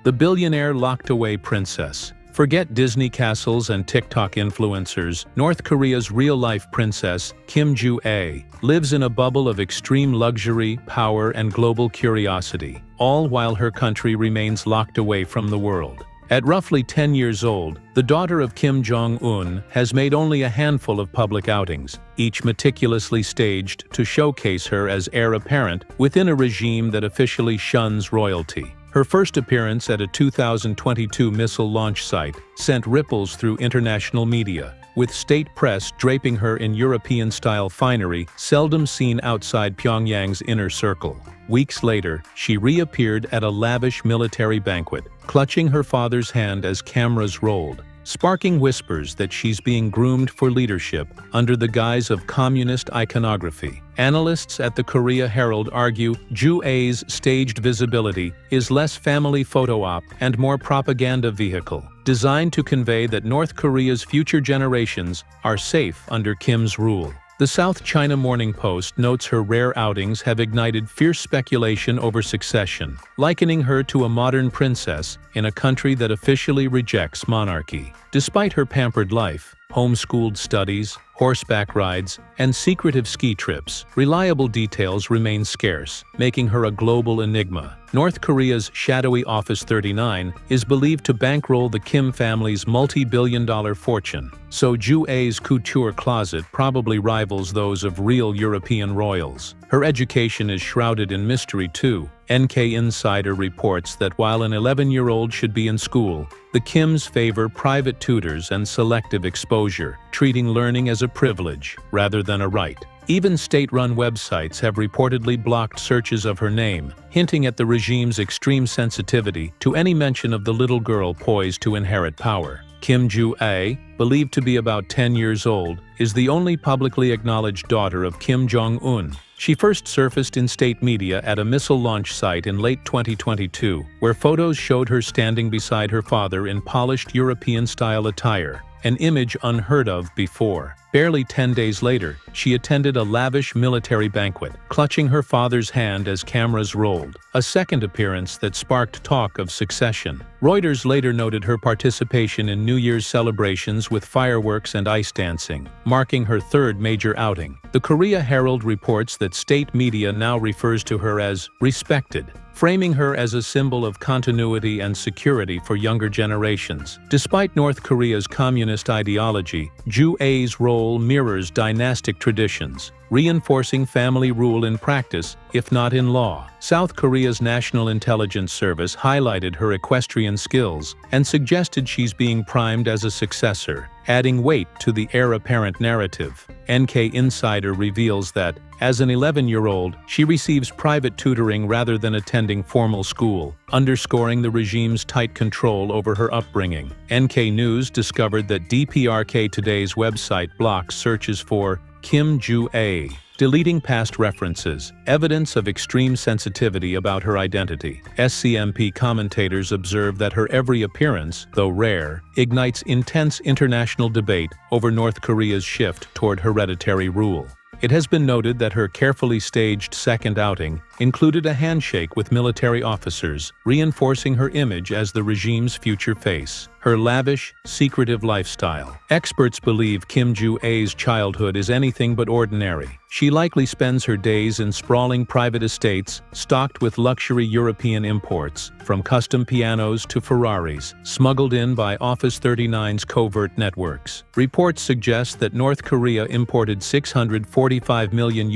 The billionaire locked-away princess. Forget Disney castles and TikTok influencers. North Korea's real-life princess, Kim Joo-ae, lives in a bubble of extreme luxury, power, and global curiosity, all while her country remains locked away from the world. At roughly 10 years old, the daughter of Kim Jong-un has made only a handful of public outings, each meticulously staged to showcase her as heir apparent within a regime that officially shuns royalty. Her first appearance at a 2022 missile launch site sent ripples through international media, with state press draping her in European-style finery seldom seen outside Pyongyang's inner circle. Weeks later, she reappeared at a lavish military banquet, clutching her father's hand as cameras rolled, sparking whispers that she's being groomed for leadership under the guise of communist iconography. Analysts at the Korea Herald argue Joo-ae's staged visibility is less family photo op and more propaganda vehicle, designed to convey that North Korea's future generations are safe under Kim's rule. The South China Morning Post notes her rare outings have ignited fierce speculation over succession, likening her to a modern princess in a country that officially rejects monarchy. Despite her pampered life, homeschooled studies, horseback rides, and secretive ski trips, reliable details remain scarce, making her a global enigma. North Korea's shadowy Office 39 is believed to bankroll the Kim family's multi-billion-dollar fortune, so Joo-ae's couture closet probably rivals those of real European royals. Her education is shrouded in mystery too. NK Insider reports that while an 11-year-old should be in school, the Kims favor private tutors and selective exposure, treating learning as a privilege rather than a right. Even state-run websites have reportedly blocked searches of her name, hinting at the regime's extreme sensitivity to any mention of the little girl poised to inherit power. Kim Joo-ae, believed to be about 10 years old, is the only publicly acknowledged daughter of Kim Jong-un. She first surfaced in state media at a missile launch site in late 2022, where photos showed her standing beside her father in polished European-style attire, an image unheard of before. Barely 10 days later, she attended a lavish military banquet, clutching her father's hand as cameras rolled, a second appearance that sparked talk of succession. Reuters later noted her participation in New Year's celebrations with fireworks and ice dancing, marking her third major outing. The Korea Herald reports that state media now refers to her as respected, framing her as a symbol of continuity and security for younger generations. Despite North Korea's communist ideology, Joo-ae's role mirrors dynastic traditions, reinforcing family rule in practice, if not in law. South Korea's National Intelligence Service highlighted her equestrian skills and suggested she's being primed as a successor, adding weight to the heir-apparent narrative. NK Insider reveals that, as an 11-year-old, she receives private tutoring rather than attending formal school, underscoring the regime's tight control over her upbringing. NK News discovered that DPRK Today's website blocks searches for Kim Joo-ae, deleting past references, evidence of extreme sensitivity about her identity. SCMP commentators observe that her every appearance, though rare, ignites intense international debate over North Korea's shift toward hereditary rule. It has been noted that her carefully staged second outing included a handshake with military officers, reinforcing her image as the regime's future face. Her lavish, secretive lifestyle. Experts believe Kim Joo-ae's childhood is anything but ordinary. She likely spends her days in sprawling private estates, stocked with luxury European imports, from custom pianos to Ferraris, smuggled in by Office 39's covert networks. Reports suggest that North Korea imported $645 million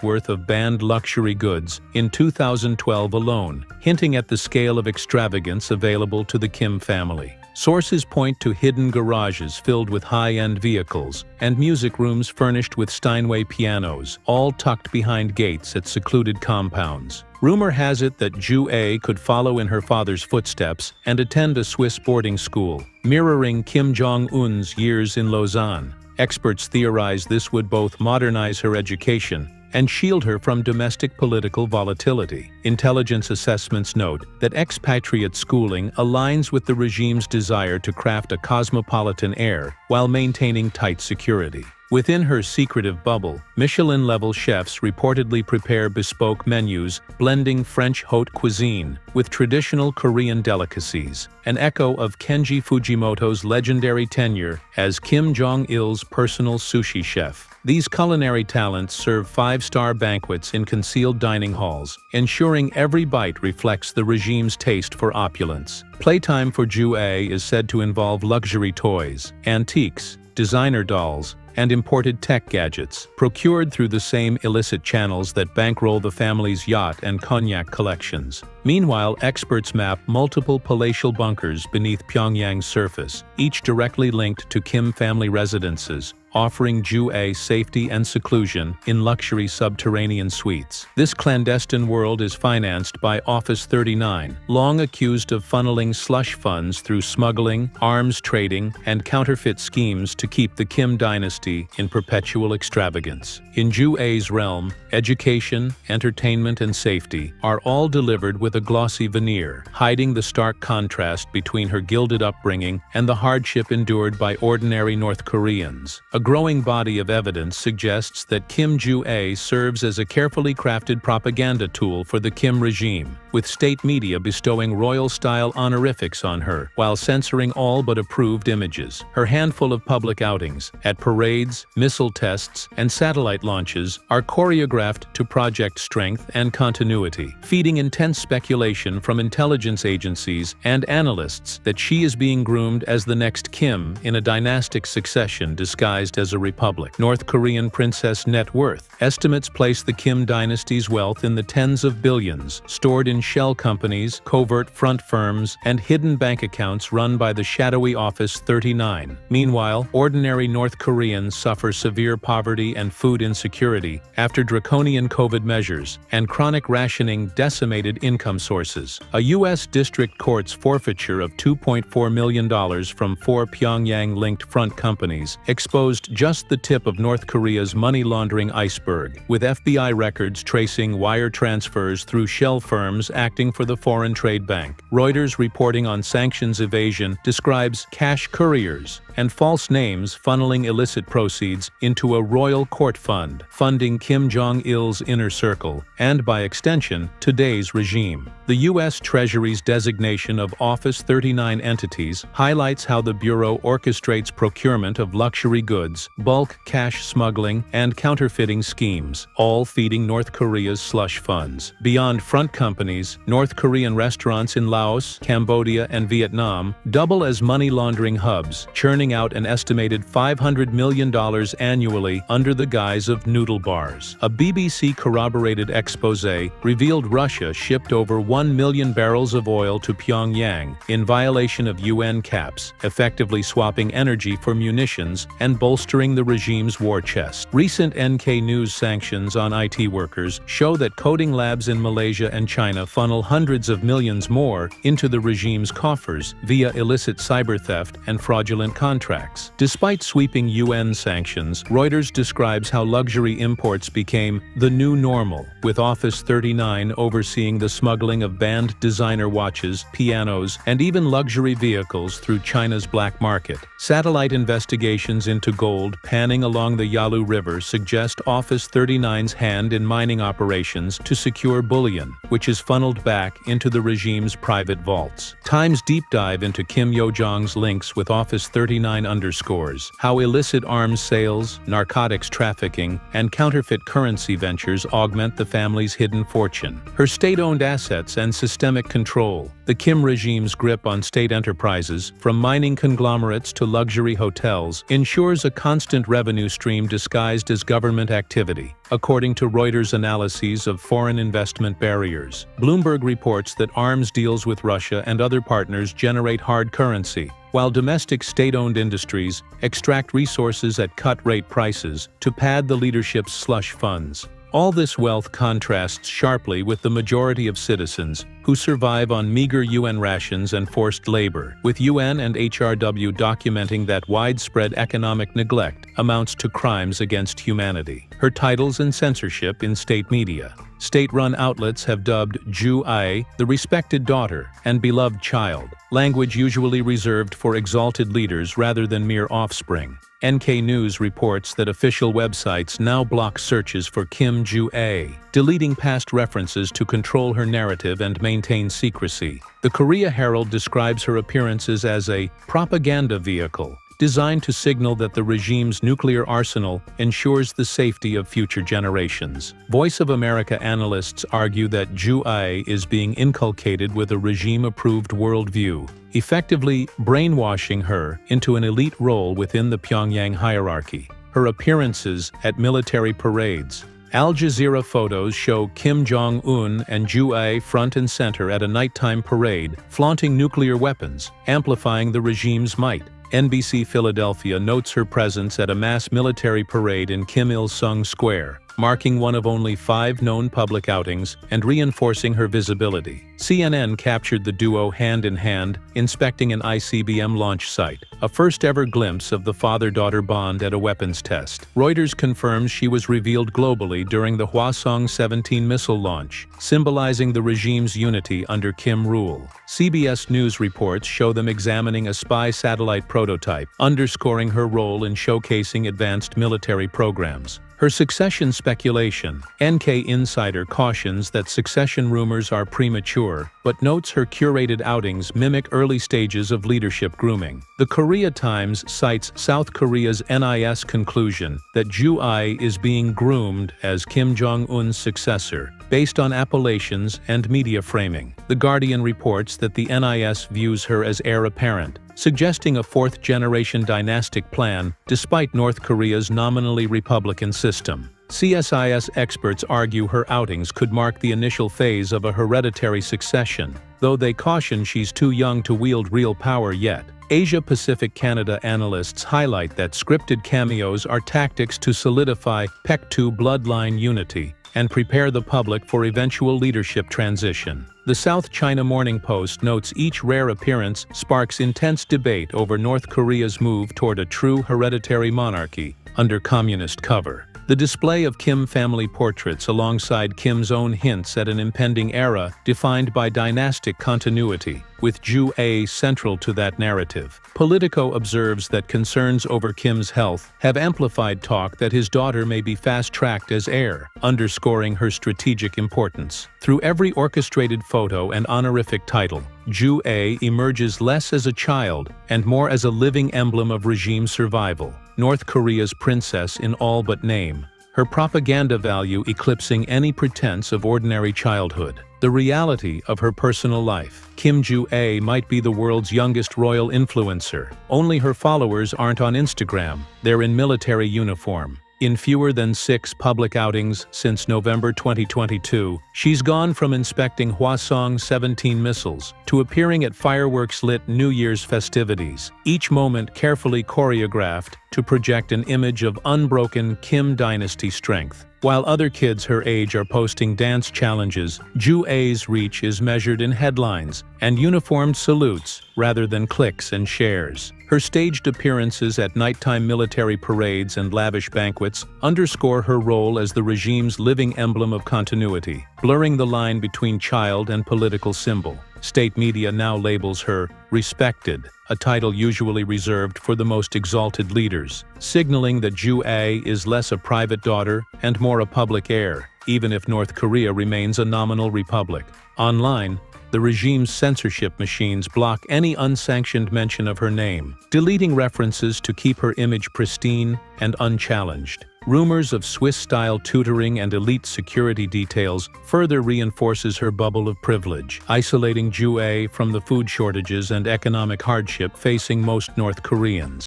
worth of banned luxury goods in 2012 alone, hinting at the scale of extravagance available to the Kim family. Sources point to hidden garages filled with high-end vehicles and music rooms furnished with Steinway pianos, all tucked behind gates at secluded compounds. Rumor has it that Joo-ae could follow in her father's footsteps and attend a Swiss boarding school, mirroring Kim Jong-un's years in Lausanne. Experts theorize this would both modernize her education and shield her from domestic political volatility. Intelligence assessments note that expatriate schooling aligns with the regime's desire to craft a cosmopolitan heir while maintaining tight security. Within her secretive bubble, Michelin-level chefs reportedly prepare bespoke menus, blending French haute cuisine with traditional Korean delicacies, an echo of Kenji Fujimoto's legendary tenure as Kim Jong-il's personal sushi chef. These culinary talents serve five-star banquets in concealed dining halls, ensuring every bite reflects the regime's taste for opulence. Playtime for Ju-ae is said to involve luxury toys, antiques, designer dolls, and imported tech gadgets, procured through the same illicit channels that bankroll the family's yacht and cognac collections. Meanwhile, experts map multiple palatial bunkers beneath Pyongyang's surface, each directly linked to Kim family residences, offering Ju-ae safety and seclusion in luxury subterranean suites. This clandestine world is financed by Office 39, long accused of funneling slush funds through smuggling, arms trading, and counterfeit schemes to keep the Kim dynasty in perpetual extravagance. In Ju-ae's realm, education, entertainment, and safety are all delivered with a glossy veneer, hiding the stark contrast between her gilded upbringing and the hardship endured by ordinary North Koreans. A growing body of evidence suggests that Kim Ju-ae serves as a carefully crafted propaganda tool for the Kim regime, with state media bestowing royal-style honorifics on her while censoring all but approved images. Her handful of public outings, at parades, missile tests, and satellite launches, are choreographed to project strength and continuity, feeding intense speculation from intelligence agencies and analysts that she is being groomed as the next Kim in a dynastic succession disguised as a republic. North Korean princess net worth. Estimates place the Kim dynasty's wealth in the tens of billions, stored in shell companies, covert front firms, and hidden bank accounts run by the shadowy Office 39. Meanwhile, ordinary North Koreans suffer severe poverty and food insecurity after draconian COVID measures and chronic rationing decimated income sources. A U.S. district court's forfeiture of $2.4 million from 4 Pyongyang-linked front companies exposed just the tip of North Korea's money laundering iceberg, with FBI records tracing wire transfers through shell firms acting for the Foreign Trade Bank. Reuters reporting on sanctions evasion describes cash couriers and false names funneling illicit proceeds into a royal court fund, funding Kim Jong-il's inner circle, and by extension, today's regime. The U.S. Treasury's designation of Office 39 entities highlights how the Bureau orchestrates procurement of luxury goods, bulk cash smuggling, and counterfeiting schemes, all feeding North Korea's slush funds. Beyond front companies, North Korean restaurants in Laos, Cambodia, and Vietnam double as money laundering hubs, churning out an estimated $500 million annually under the guise of noodle bars. A BBC-corroborated exposé revealed Russia shipped over 1 million barrels of oil to Pyongyang in violation of UN caps, effectively swapping energy for munitions and bolstering the regime's war chest. Recent NK News sanctions on IT workers show that coding labs in Malaysia and China funnel hundreds of millions more into the regime's coffers via illicit cyber theft and fraudulent contracts. Despite sweeping UN sanctions, Reuters describes how luxury imports became the new normal, with Office 39 overseeing the smuggling of banned designer watches, pianos, and even luxury vehicles through China's black market. Satellite investigations into gold panning along the Yalu River suggest Office 39's hand in mining operations to secure bullion, which is funneled back into the regime's private vaults. Time's deep dive into Kim Yo-jong's links with Office 39 underscores how illicit arms sales, narcotics trafficking, and counterfeit currency ventures augment the family's hidden fortune. Her state-owned assets and systemic control. The Kim regime's grip on state enterprises, from mining conglomerates to luxury hotels, ensures a constant revenue stream disguised as government activity, according to Reuters' analyses of foreign investment barriers. Bloomberg reports that arms deals with Russia and other partners generate hard currency, while domestic state-owned industries extract resources at cut-rate prices to pad the leadership's slush funds. All this wealth contrasts sharply with the majority of citizens who survive on meager UN rations and forced labor, with UN and HRW documenting that widespread economic neglect amounts to crimes against humanity. Her titles and censorship in state media. State-run outlets have dubbed Ju-ae the respected daughter and beloved child, language usually reserved for exalted leaders rather than mere offspring. NK News reports that official websites now block searches for Kim Ju-ae, deleting past references to control her narrative and maintain secrecy. The Korea Herald describes her appearances as a propaganda vehicle, designed to signal that the regime's nuclear arsenal ensures the safety of future generations. Voice of America analysts argue that Ju-ae is being inculcated with a regime-approved worldview, effectively brainwashing her into an elite role within the Pyongyang hierarchy. Her appearances at military parades. Al Jazeera photos show Kim Jong-un and Ju-ae front and center at a nighttime parade, flaunting nuclear weapons, amplifying the regime's might. NBC Philadelphia notes her presence at a mass military parade in Kim Il-sung Square, marking one of only 5 known public outings and reinforcing her visibility. CNN captured the duo hand-in-hand, inspecting an ICBM launch site, a first-ever glimpse of the father-daughter bond at a weapons test. Reuters confirms she was revealed globally during the Hwasong-17 missile launch, symbolizing the regime's unity under Kim rule. CBS News reports show them examining a spy satellite prototype, underscoring her role in showcasing advanced military programs. Her succession speculation. NK Insider cautions that succession rumors are premature, but notes her curated outings mimic early stages of leadership grooming. The Korea Times cites South Korea's NIS conclusion that Ju-ae is being groomed as Kim Jong-un's successor, based on appellations and media framing. The Guardian reports that the NIS views her as heir apparent, suggesting a fourth-generation dynastic plan despite North Korea's nominally republican system. CSIS experts argue her outings could mark the initial phase of a hereditary succession, though they caution she's too young to wield real power yet. Asia-Pacific Canada analysts highlight that scripted cameos are tactics to solidify Paek-2 bloodline unity and prepare the public for eventual leadership transition. The South China Morning Post notes each rare appearance sparks intense debate over North Korea's move toward a true hereditary monarchy under communist cover. The display of Kim family portraits alongside Kim's own hints at an impending era defined by dynastic continuity, with Ju-ae central to that narrative. Politico observes that concerns over Kim's health have amplified talk that his daughter may be fast-tracked as heir, underscoring her strategic importance. Through every orchestrated photo and honorific title, Ju-ae emerges less as a child and more as a living emblem of regime survival, North Korea's princess in all but name, her propaganda value eclipsing any pretense of ordinary childhood. The reality of her personal life. Kim Ju-ae might be the world's youngest royal influencer. Only her followers aren't on Instagram, they're in military uniform. In fewer than 6 public outings since November 2022, she's gone from inspecting Hwasong-17 missiles to appearing at fireworks-lit New Year's festivities, each moment carefully choreographed to project an image of unbroken Kim dynasty strength. While other kids her age are posting dance challenges, Ju-ae's reach is measured in headlines and uniformed salutes rather than clicks and shares. Her staged appearances at nighttime military parades and lavish banquets underscore her role as the regime's living emblem of continuity, blurring the line between child and political symbol. State media now labels her respected, a title usually reserved for the most exalted leaders, signaling that Ju-ae is less a private daughter and more a public heir, even if North Korea remains a nominal republic. Online, the regime's censorship machines block any unsanctioned mention of her name, deleting references to keep her image pristine and unchallenged. Rumors of Swiss-style tutoring and elite security details further reinforces her bubble of privilege, isolating Ju-ae from the food shortages and economic hardship facing most North Koreans.